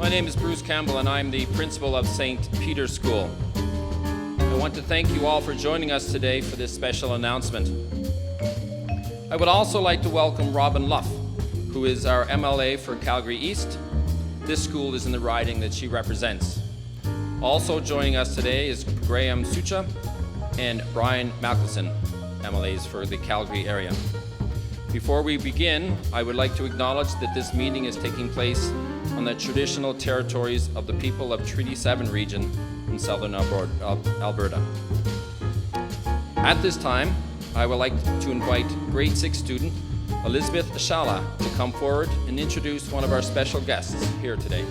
My name is Bruce Campbell and I'm the principal of St. Peter's School. I want to thank you all for joining us today for this special announcement. I would also like to welcome Robin Luff, who is our MLA for Calgary East. This school is in the riding that she represents. Also joining us today is Graham Sucha and Brian Malcolson, MLAs for the Calgary area. Before we begin, I would like to acknowledge that this meeting is taking place on the traditional territories of the people of Treaty 7 region in southern Alberta. At this time, I would like to invite grade 6 student Elizabeth Ashala to come forward and introduce one of our special guests here today.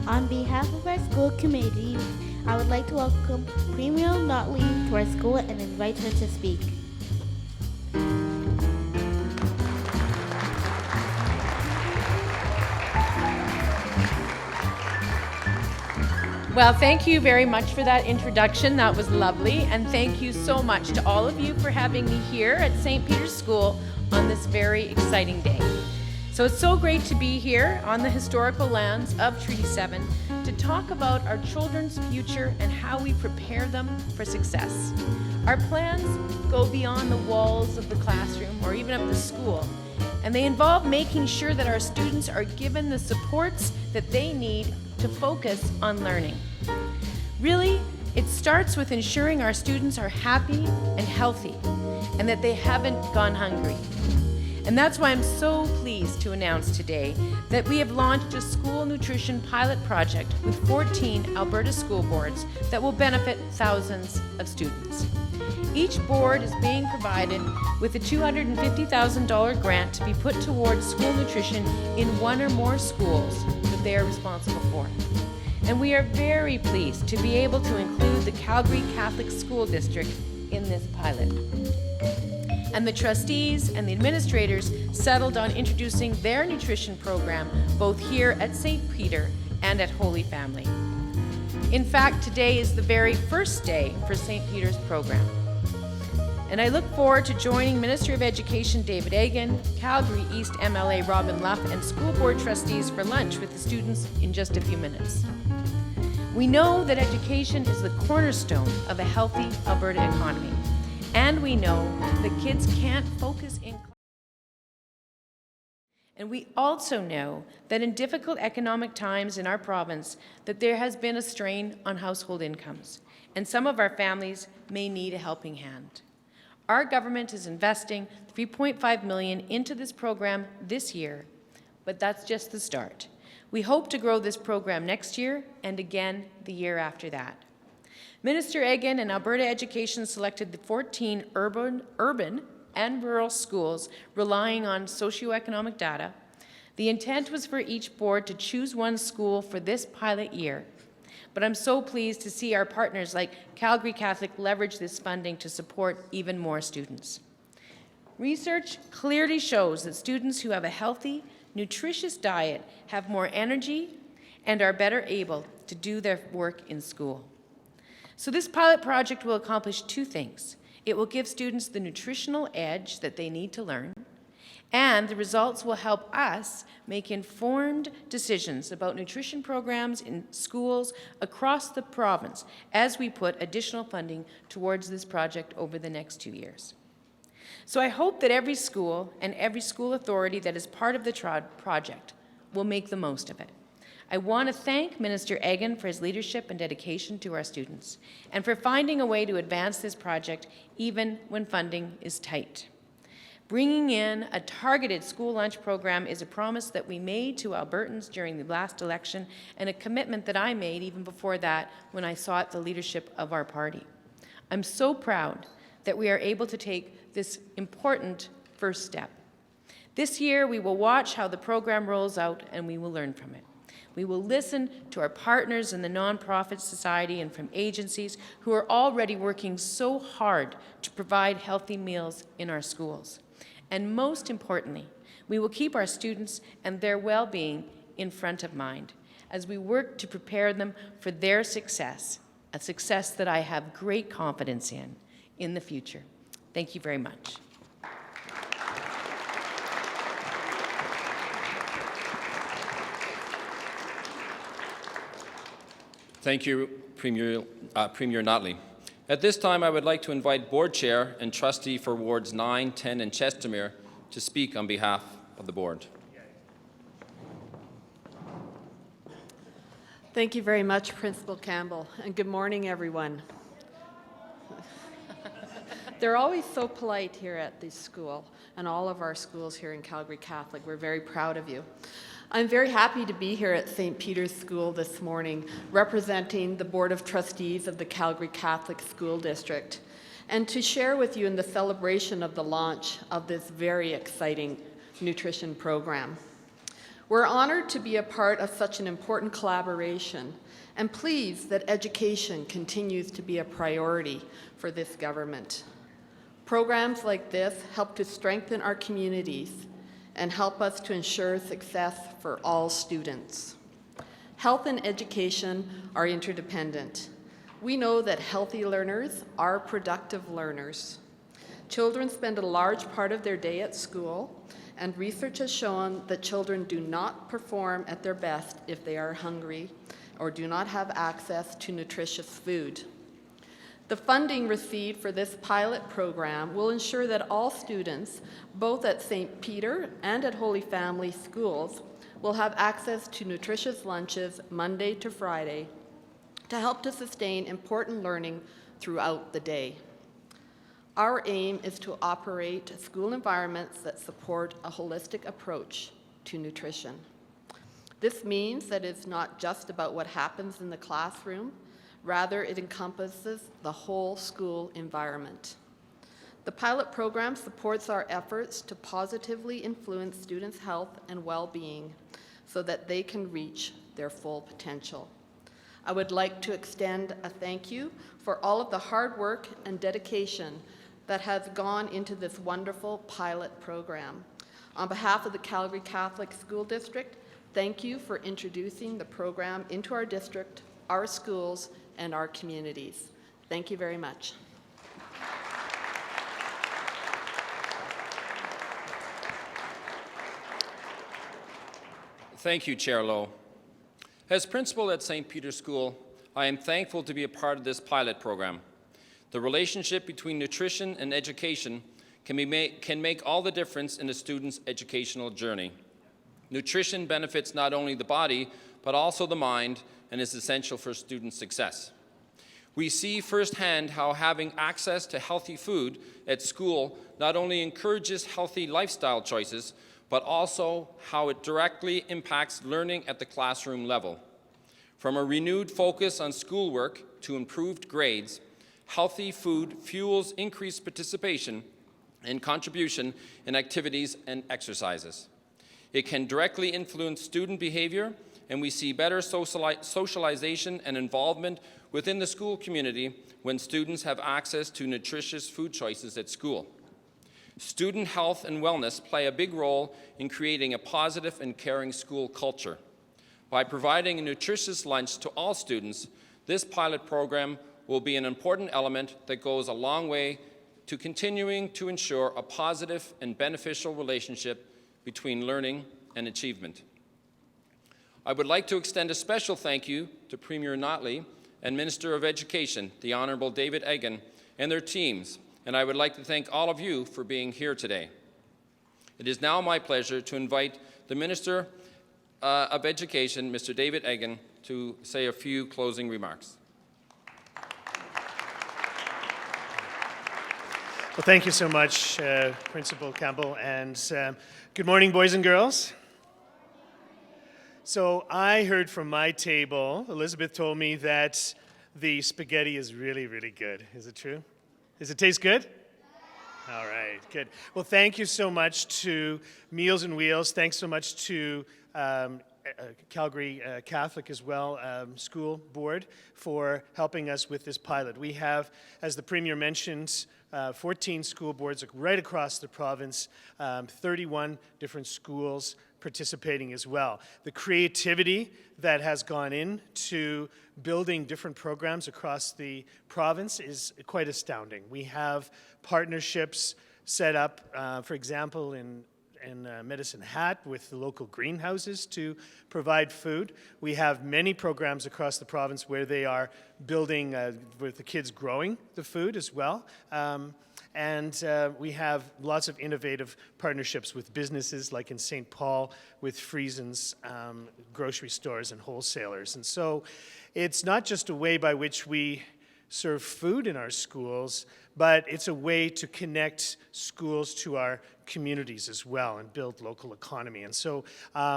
On behalf of our school committee, I would like to welcome Premier Notley to our school and invite her to speak. Well, thank you very much for that introduction. That was lovely. And thank you so much to all of you for having me here at St. Peter's School on this very exciting day. So it's so great to be here on the historical lands of Treaty 7 to talk about our children's future and how we prepare them for success. Our plans go beyond the walls of the classroom or even of the school, and they involve making sure that our students are given the supports that they need to focus on learning. Really, it starts with ensuring our students are happy and healthy and that they haven't gone hungry. And that's why I'm so pleased to announce today that we have launched a school nutrition pilot project with 14 Alberta school boards that will benefit thousands of students. Each board is being provided with a $250,000 grant to be put towards school nutrition in one or more schools that they are responsible for. And we are very pleased to be able to include the Calgary Catholic School District in this pilot. And the trustees and the administrators settled on introducing their nutrition program both here at St. Peter and at Holy Family. In fact, today is the very first day for St. Peter's program. And I look forward to joining Minister of Education David Eggen, Calgary East MLA Robin Luff, and school board trustees for lunch with the students in just a few minutes. We know that education is the cornerstone of a healthy Alberta economy. And we know that kids can't focus in class. And we also know that in difficult economic times in our province, that there has been a strain on household incomes, and some of our families may need a helping hand. Our government is investing $3.5 million into this program this year, but that's just the start. We hope to grow this program next year and again the year after that. Minister Eggen and Alberta Education selected the 14 urban and rural schools relying on socioeconomic data. The intent was for each board to choose one school for this pilot year. But I'm so pleased to see our partners like Calgary Catholic leverage this funding to support even more students. Research clearly shows that students who have a healthy, nutritious diet have more energy and are better able to do their work in school. So this pilot project will accomplish two things. It will give students the nutritional edge that they need to learn, and the results will help us make informed decisions about nutrition programs in schools across the province as we put additional funding towards this project over the next 2 years. So I hope that every school and every school authority that is part of the project will make the most of it. I want to thank Minister Eggen for his leadership and dedication to our students, and for finding a way to advance this project even when funding is tight. Bringing in a targeted school lunch program is a promise that we made to Albertans during the last election, and a commitment that I made even before that when I sought the leadership of our party. I'm so proud that we are able to take this important first step. This year, we will watch how the program rolls out, and we will learn from it. We will listen to our partners in the nonprofit society and from agencies who are already working so hard to provide healthy meals in our schools. And most importantly, we will keep our students and their well-being in front of mind as we work to prepare them for their success, a success that I have great confidence in the future. Thank you very much. Thank you, Premier Notley. At this time, I would like to invite Board Chair and Trustee for Wards 9, 10, and Chestermere to speak on behalf of the Board. Thank you very much, Principal Campbell, and good morning, everyone. They're always so polite here at this school, and all of our schools here in Calgary Catholic. We're very proud of you. I'm very happy to be here at St. Peter's School this morning, representing the Board of Trustees of the Calgary Catholic School District, and to share with you in the celebration of the launch of this very exciting nutrition program. We're honored to be a part of such an important collaboration and pleased that education continues to be a priority for this government. Programs like this help to strengthen our communities and help us to ensure success for all students. Health and education are interdependent. We know that healthy learners are productive learners. Children spend a large part of their day at school, and research has shown that children do not perform at their best if they are hungry or do not have access to nutritious food. The funding received for this pilot program will ensure that all students, both at St. Peter and at Holy Family schools, will have access to nutritious lunches Monday to Friday to help to sustain important learning throughout the day. Our aim is to operate school environments that support a holistic approach to nutrition. This means that it's not just about what happens in the classroom, rather it encompasses the whole school environment. The pilot program supports our efforts to positively influence students' health and well-being so that they can reach their full potential. I would like to extend a thank you for all of the hard work and dedication that has gone into this wonderful pilot program. On behalf of the Calgary Catholic School District, thank you for introducing the program into our district, our schools, and our communities. Thank you very much. Thank you, Chair Lowe. As principal at St. Peter's School, I am thankful to be a part of this pilot program. The relationship between nutrition and education can make all the difference in a student's educational journey. Nutrition benefits not only the body, but also the mind, and is essential for student success. We see firsthand how having access to healthy food at school not only encourages healthy lifestyle choices, but also how it directly impacts learning at the classroom level. From a renewed focus on schoolwork to improved grades, healthy food fuels increased participation and contribution in activities and exercises. It can directly influence student behavior, and we see better socialization and involvement within the school community when students have access to nutritious food choices at school. Student health and wellness play a big role in creating a positive and caring school culture. By providing a nutritious lunch to all students, this pilot program will be an important element that goes a long way to continuing to ensure a positive and beneficial relationship between learning and achievement. I would like to extend a special thank you to Premier Notley and Minister of Education, the Honourable David Eggen, and their teams, and I would like to thank all of you for being here today. It is now my pleasure to invite the Minister of Education, Mr. David Eggen, to say a few closing remarks. Well, thank you so much, Principal Campbell, and good morning, boys and girls. So I heard from my table, Elizabeth told me that the spaghetti is really, really good. Is it true? Does it taste good? All right, good. Well, thank you so much to Meals and Wheels. Thanks so much to Calgary Catholic as well, school board, for helping us with this pilot. We have, as the Premier mentioned, 14 school boards right across the province, 31 different schools participating as well. The creativity that has gone into building different programs across the province is quite astounding. We have partnerships set up, for example, in in Medicine Hat with the local greenhouses to provide food. We have many programs across the province where they are building, with the kids growing the food as well. And we have lots of innovative partnerships with businesses like in St. Paul with Friesen's grocery stores and wholesalers. And so it's not just a way by which we serve food in our schools, but it's a way to connect schools to our communities as well and build local economy. And so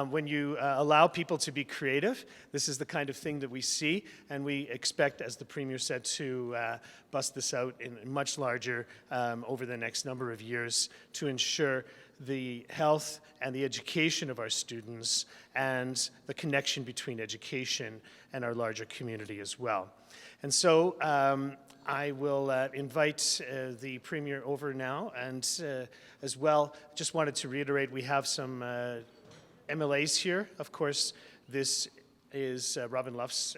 when you allow people to be creative, this is the kind of thing that we see, and we expect, as the Premier said, to bust this out in much larger over the next number of years to ensure the health and the education of our students and the connection between education and our larger community as well. And so I will invite the Premier over now, and as well, just wanted to reiterate, we have some MLAs here. Of course, this is Robin Luff's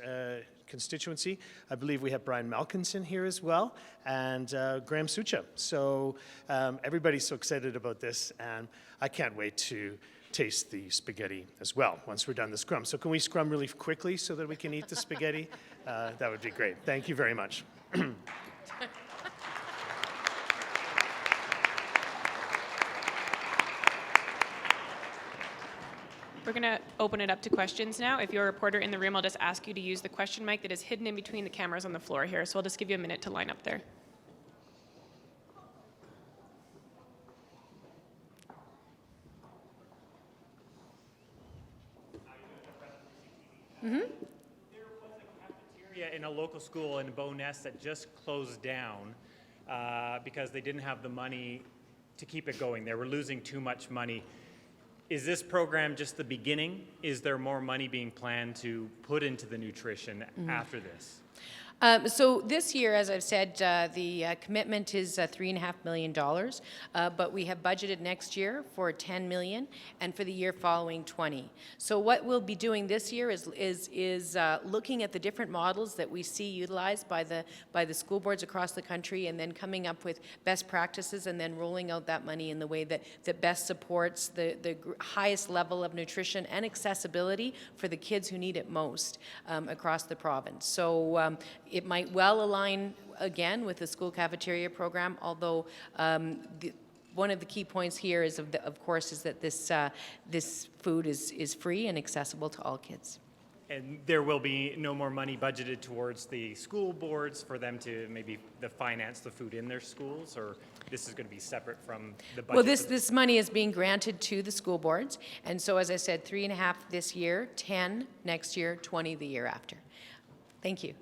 constituency. I believe we have Brian Malkinson here as well, and Graham Sucha. So everybody's so excited about this, and I can't wait to taste the spaghetti as well once we're done the scrum. So can we scrum really quickly so that we can eat the spaghetti? That would be great. Thank you very much. We're going to open it up to questions now. If you're a reporter in the room, I'll just ask you to use the question mic that is hidden in between the cameras on the floor here. So I'll just give you a minute to line up there. There was a cafeteria in a local school in Bowness that just closed down because they didn't have the money to keep it going. They were losing too much money. Is this program just the beginning? Is there more money being planned to put into the nutrition after this? So this year, as I've said, the commitment is $3.5 million, but we have budgeted next year for $10 million, and for the year following, 20. So what we'll be doing this year is looking at the different models that we see utilized by the school boards across the country, and then coming up with best practices, and then rolling out that money in the way that best supports the highest level of nutrition and accessibility for the kids who need it most across the province. So it might well align again with the school cafeteria program, although one of the key points here is, of course, is that this food is free and accessible to all kids. And there will be no more money budgeted towards the school boards for them to maybe finance the food in their schools, or this is going to be separate from the budget? Well, this money is being granted to the school boards, and so as I said, 3.5 this year, 10 next year, 20 the year after. Thank you.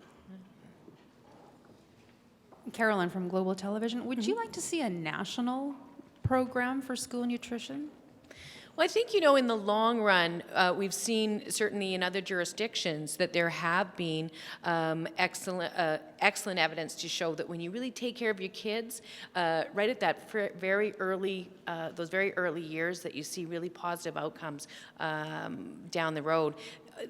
Carolyn from Global Television. Would you like to see a national program for school nutrition? Well, I think, in the long run, we've seen certainly in other jurisdictions that there have been excellent evidence to show that when you really take care of your kids, right at that very early, those very early years, that you see really positive outcomes down the road.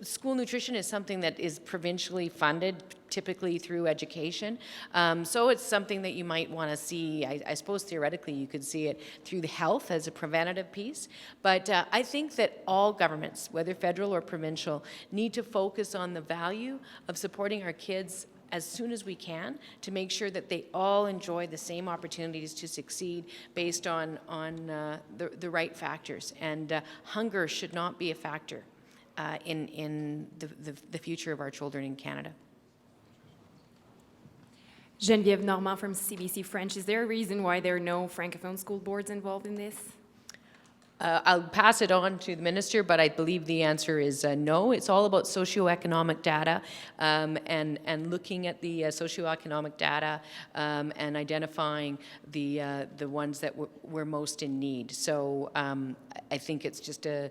School nutrition is something that is provincially funded, typically through education. So it's something that you might want to see. I suppose theoretically you could see it through the health as a preventative piece. But I think that all governments, whether federal or provincial, need to focus on the value of supporting our kids as soon as we can to make sure that they all enjoy the same opportunities to succeed based on the right factors. And hunger should not be a factor in the future of our children in Canada. Geneviève Normand from CBC French. Is there a reason why there are no Francophone school boards involved in this? I'll pass it on to the minister, but I believe the answer is no. It's all about socioeconomic data and looking at the socioeconomic data and identifying the ones that we're most in need. So I think it's just a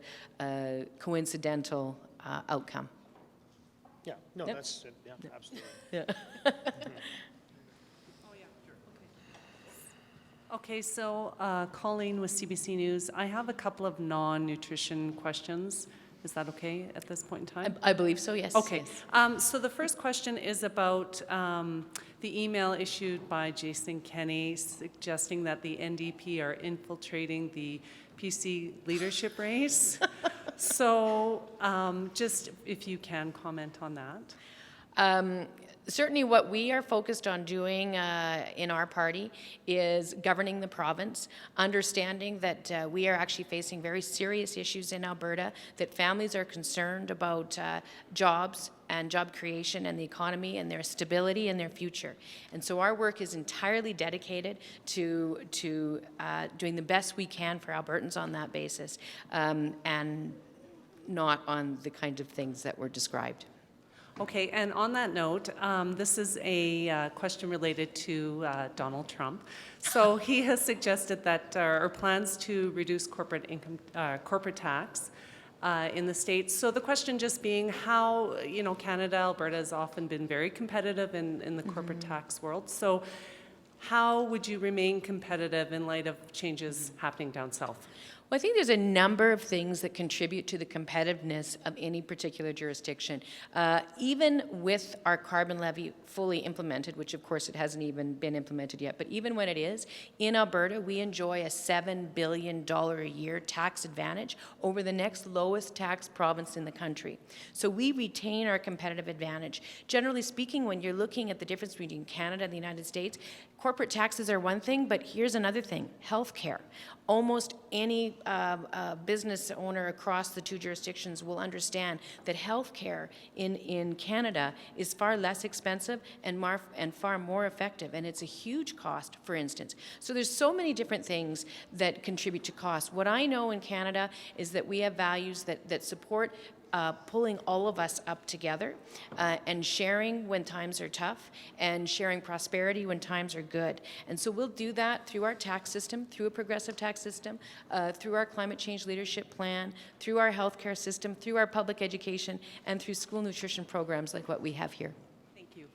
coincidental outcome. Yeah, no, Yep. that's it. Yeah, absolutely. Yeah. Okay, so Colleen with CBC News. I have a couple of non-nutrition questions. Is that okay at this point in time? I believe so, yes. Okay. Yes. So the first question is about the email issued by Jason Kenney suggesting that the NDP are infiltrating the PC leadership race. So just if you can comment on that. Certainly what we are focused on doing in our party is governing the province, understanding that we are actually facing very serious issues in Alberta, that families are concerned about jobs and job creation and the economy and their stability and their future. And so our work is entirely dedicated to doing the best we can for Albertans on that basis, and not on the kind of things that were described. Okay, and on that note, this is a question related to Donald Trump. So he has suggested that, or plans to reduce corporate tax in the States. So the question just being how, Canada, Alberta has often been very competitive in the corporate tax world. So how would you remain competitive in light of changes happening down south? Well, I think there's a number of things that contribute to the competitiveness of any particular jurisdiction. Even with our carbon levy fully implemented, which of course it hasn't even been implemented yet, but even when it is, in Alberta we enjoy a $7 billion a year tax advantage over the next lowest tax province in the country. So we retain our competitive advantage. Generally speaking, when you're looking at the difference between Canada and the United States, corporate taxes are one thing, but here's another thing, healthcare. Almost any business owner across the two jurisdictions will understand that healthcare in Canada is far less expensive and far more effective, and it's a huge cost, for instance. So there's so many different things that contribute to cost. What I know in Canada is that we have values that support pulling all of us up together and sharing when times are tough and sharing prosperity when times are good. And so we'll do that through our tax system, through a progressive tax system, through our climate change leadership plan, through our healthcare system, through our public education, and through school nutrition programs like what we have here. Thank you.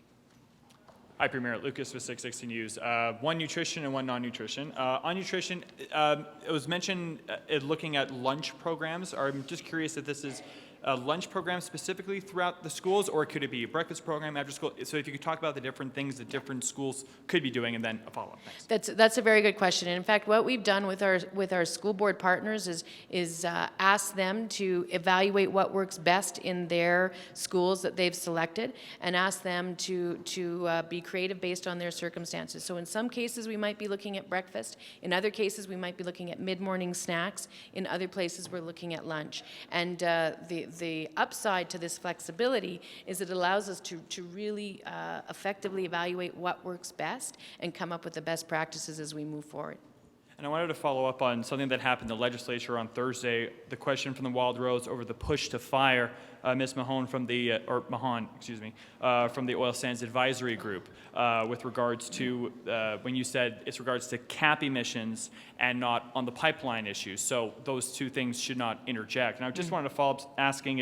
Hi, Premier. Lucas with 660 News. One nutrition and one non-nutrition. On nutrition, it was mentioned looking at lunch programs. I'm just curious if this is a lunch program specifically throughout the schools, or could it be a breakfast program after school? So if you could talk about the different things that different schools could be doing, and then a follow-up. Thanks. That's a very good question. And in fact, what we've done with our school board partners is ask them to evaluate what works best in their schools that they've selected, and ask them to be creative based on their circumstances. So in some cases, we might be looking at breakfast. In other cases, we might be looking at mid-morning snacks. In other places, we're looking at lunch. And the upside to this flexibility is it allows us to really effectively evaluate what works best and come up with the best practices as we move forward. And I wanted to follow up on something that happened in the legislature on Thursday, the question from the Wild Rose over the push to fire Ms. Mahon from the, from the Oil Sands Advisory Group with regards to, when you said it's regards to cap emissions and not on the pipeline issue. So those two things should not interject. And I just wanted to follow up asking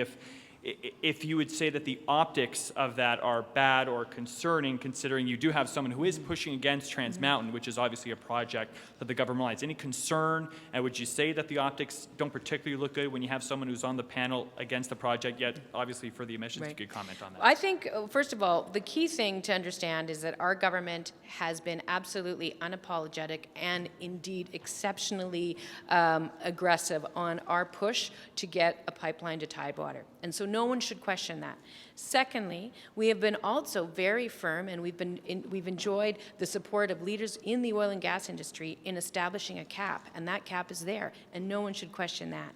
if you would say that the optics of that are bad or concerning, considering you do have someone who is pushing against Trans Mountain, which is obviously a project that the government likes. Any concern, and would you say that the optics don't particularly look good when you have someone who's on the panel against the project, yet obviously for the emissions, Right. you could comment on that? I think, first of all, the key thing to understand is that our government has been absolutely unapologetic and indeed exceptionally aggressive on our push to get a pipeline to Tidewater. And so no one should question that. Secondly, we have been also very firm, and we've enjoyed the support of leaders in the oil and gas industry in establishing a cap, and that cap is there, and no one should question that.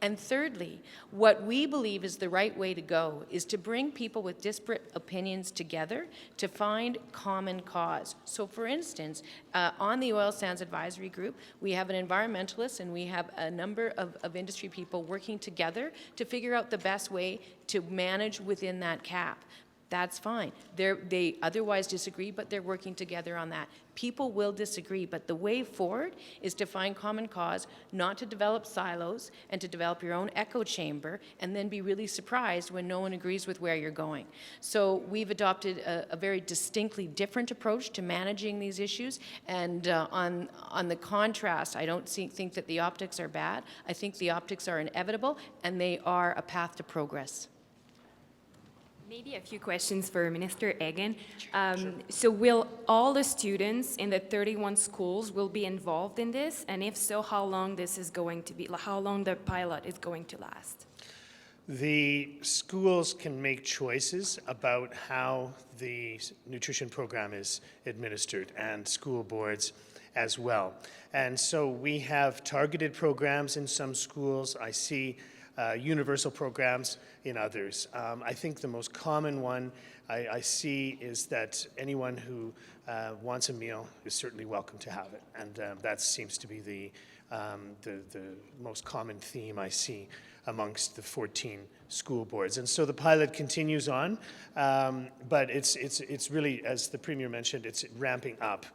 And thirdly, what we believe is the right way to go is to bring people with disparate opinions together to find common cause. So for instance, on the Oil Sands Advisory Group, we have an environmentalist and we have a number of industry people working together to figure out the best way to manage within that cap. That's fine. They otherwise disagree, but they're working together on that. People will disagree, but the way forward is to find common cause, not to develop silos, and to develop your own echo chamber, and then be really surprised when no one agrees with where you're going. So we've adopted a very distinctly different approach to managing these issues, and on the contrast, I don't think that the optics are bad. I think the optics are inevitable, and they are a path to progress. Maybe a few questions for Minister Eggen. So will all the students in the 31 schools will be involved in this? And if so, how long this is going to be, how long the pilot is going to last? The schools can make choices about how the nutrition program is administered, and school boards as well. And so we have targeted programs in some schools. I see universal programs in others. I think the most common one I see is that anyone who wants a meal is certainly welcome to have it, and that seems to be the most common theme I see amongst the 14 school boards. And so the pilot continues on, but it's really, as the Premier mentioned, it's ramping up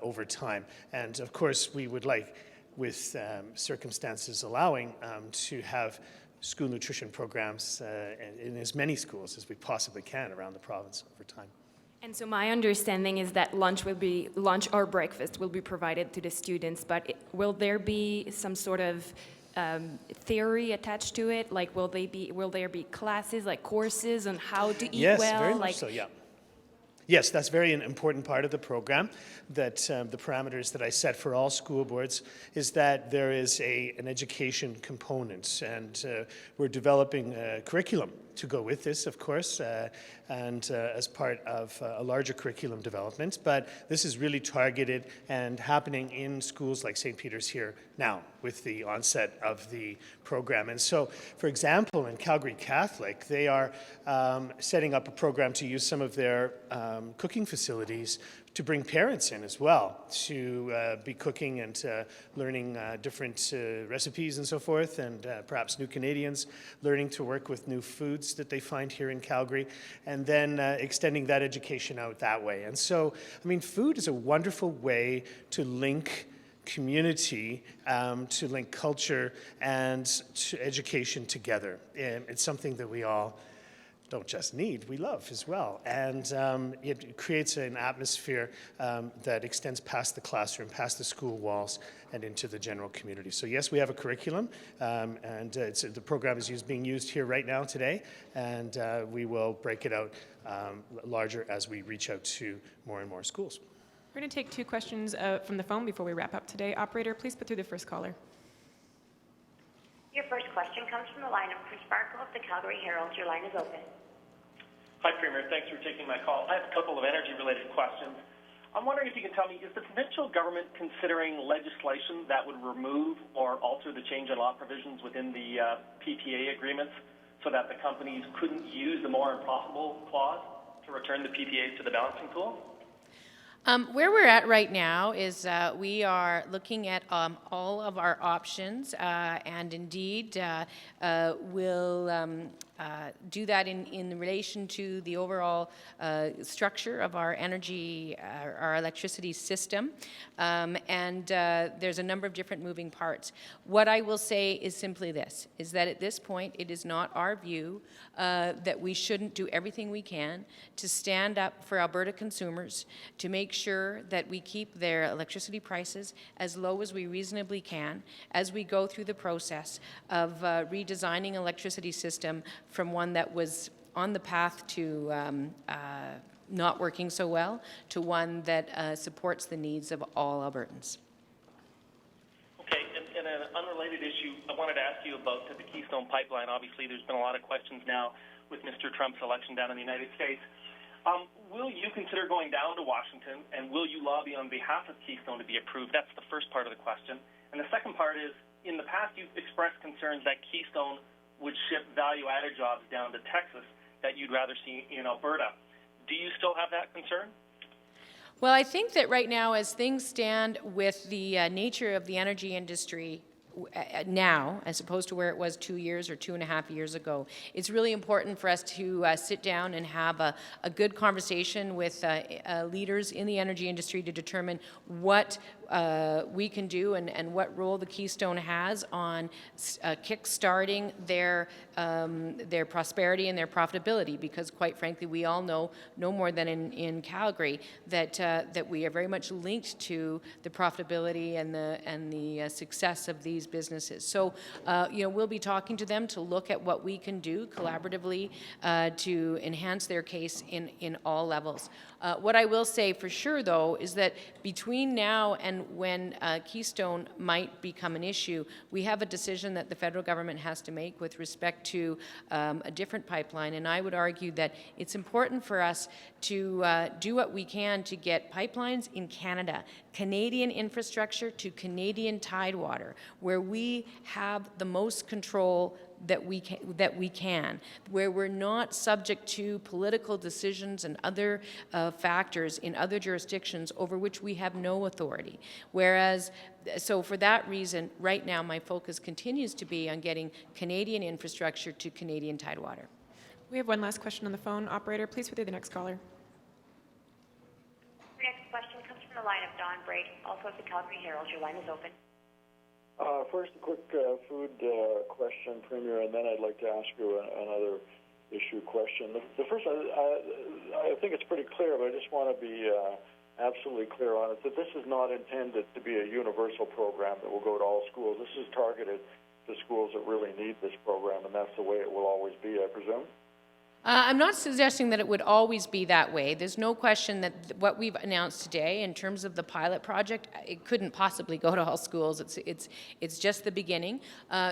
over time. And of course, we would like, with circumstances allowing, to have school nutrition programs in as many schools as we possibly can around the province over time. And so my understanding is that lunch or breakfast will be provided to the students, but will there be some sort of theory attached to it? Like, will there be classes, like courses on how to eat well? Yes, very much so, yeah. Yes, that's very an important part of the program, that the parameters that I set for all school boards is that there is an education component, and we're developing a curriculum to go with this, of course, and as part of a larger curriculum development. But this is really targeted and happening in schools like St. Peter's here now with the onset of the program. And so, for example, in Calgary Catholic, they are setting up a program to use some of their cooking facilities to bring parents in as well, to be cooking and learning different recipes and so forth, and perhaps new Canadians learning to work with new foods that they find here in Calgary, and then extending that education out that way. And so, I mean, food is a wonderful way to link community, to link culture and to education together. And it's something that we all don't just need, we love as well. And it creates an atmosphere that extends past the classroom, past the school walls, and into the general community. So yes, we have a curriculum, and the program is being used here right now today, and we will break it out larger as we reach out to more and more schools. We're going to take 2 questions from the phone before we wrap up today. Operator, please put through the first caller. Your first question comes from the line of Chris Barkle of the Calgary Herald. Your line is open. Hi, Premier. Thanks for taking my call. I have a couple of energy-related questions. I'm wondering if you can tell me, is the provincial government considering legislation that would remove or alter the change in law provisions within the PPA agreements so that the companies couldn't use the more improfitable clause to return the PPAs to the balancing pool? Where we're at right now is we are looking at all of our options, and indeed we'll do that in relation to the overall structure of our energy, our electricity system, and there's a number of different moving parts. What I will say is simply this, is that at this point it is not our view that we shouldn't do everything we can to stand up for Alberta consumers, to make sure that we keep their electricity prices as low as we reasonably can as we go through the process of redesigning electricity system from one that was on the path to not working so well to one that supports the needs of all Albertans. Okay, and an unrelated issue, I wanted to ask you about the Keystone Pipeline. Obviously, there's been a lot of questions now with Mr. Trump's election down in the United States. Will you consider going down to Washington, and will you lobby on behalf of Keystone to be approved? That's the first part of the question. And the second part is, in the past you've expressed concerns that Keystone would ship value-added jobs down to Texas that you'd rather see in Alberta. Do you still have that concern? Well, I think that right now, as things stand with the nature of the energy industry now, as opposed to where it was 2 years or 2.5 years ago. It's really important for us to sit down and have a good conversation with leaders in the energy industry to determine what we can do and what role the Keystone has on kick-starting their prosperity and their profitability, because quite frankly, we all know, no more than in Calgary, that we are very much linked to the profitability and the success of these businesses. So, we'll be talking to them to look at what we can do collaboratively to enhance their case in all levels. What I will say for sure, though, is that between now and when Keystone might become an issue, we have a decision that the federal government has to make with respect to a different pipeline. And I would argue that it's important for us to do what we can to get pipelines in Canada, Canadian infrastructure to Canadian tidewater, where we have the most control that we can, where we're not subject to political decisions and other factors in other jurisdictions over which we have no authority. Whereas, so for that reason, right now my focus continues to be on getting Canadian infrastructure to Canadian tidewater. We have one last question on the phone. Operator, please put through the next caller. Your next question comes from the line of Don Braid, also of the Calgary Herald. Your line is open. First, a quick food question, Premier, and then I'd like to ask you another issue question. The first, I think it's pretty clear, but I just want to be absolutely clear on it, that this is not intended to be a universal program that will go to all schools. This is targeted to schools that really need this program, and that's the way it will always be, I presume? I'm not suggesting that it would always be that way. There's no question that what we've announced today in terms of the pilot project, it couldn't possibly go to all schools. It's just the beginning.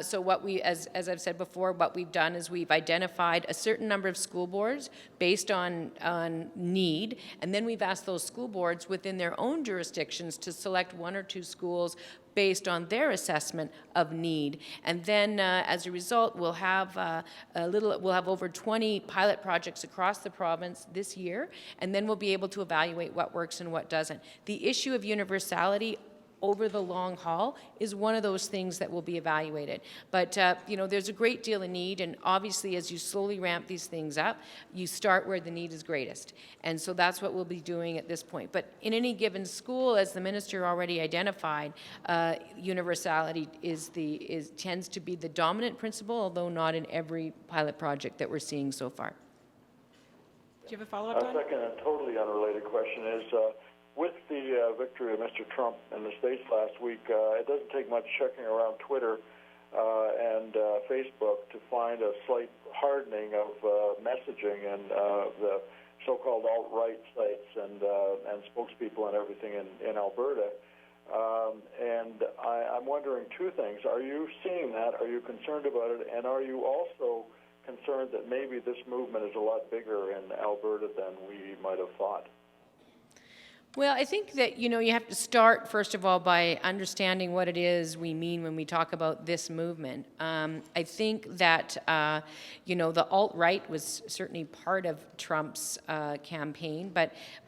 So what we, as I've said before, what we've done is we've identified a certain number of school boards based on need, and then we've asked those school boards within their own jurisdictions to select 1 or 2 schools based on their assessment of need. And then as a result, we'll have over 20 pilot projects across the province this year, and then we'll be able to evaluate what works and what doesn't. The issue of universality over the long haul is one of those things that will be evaluated. But, there's a great deal of need, and obviously as you slowly ramp these things up, you start where the need is greatest. And so that's what we'll be doing at this point. But in any given school, as the minister already identified, universality tends to be the dominant principle, although not in every pilot project that we're seeing so far. Do you have a follow-up, Don? Second and totally unrelated question is, with the victory of Mr. Trump in the States last week, it doesn't take much checking around Twitter and Facebook to find a slight hardening of messaging and the so-called alt-right sites and spokespeople and everything in Alberta. And I'm wondering 2 things. Are you seeing that? Are you concerned about it? And are you also concerned that maybe this movement is a lot bigger in Alberta than we might have thought? Well, I think that, you have to start, first of all, by understanding what it is we mean when we talk about this movement. I think that, the alt-right was certainly part of Trump's campaign,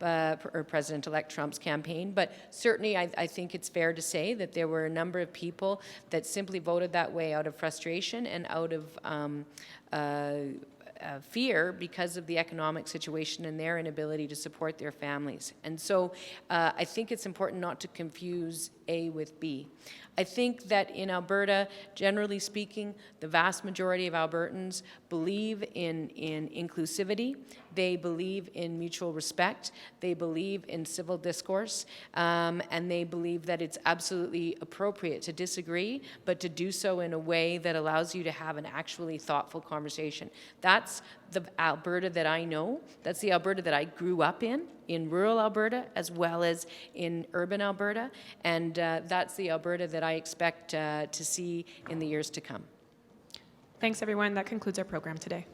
or President-elect Trump's campaign, but certainly I think it's fair to say that there were a number of people that simply voted that way out of frustration and out of fear because of the economic situation and their inability to support their families. And so I think it's important not to confuse A with B. I think that in Alberta, generally speaking, the vast majority of Albertans believe in inclusivity. They believe in mutual respect. They believe in civil discourse. And they believe that it's absolutely appropriate to disagree, but to do so in a way that allows you to have an actually thoughtful conversation. That's the Alberta that I know. That's the Alberta that I grew up in rural Alberta as well as in urban Alberta. And that's the Alberta that I expect to see in the years to come. Thanks, everyone. That concludes our program today.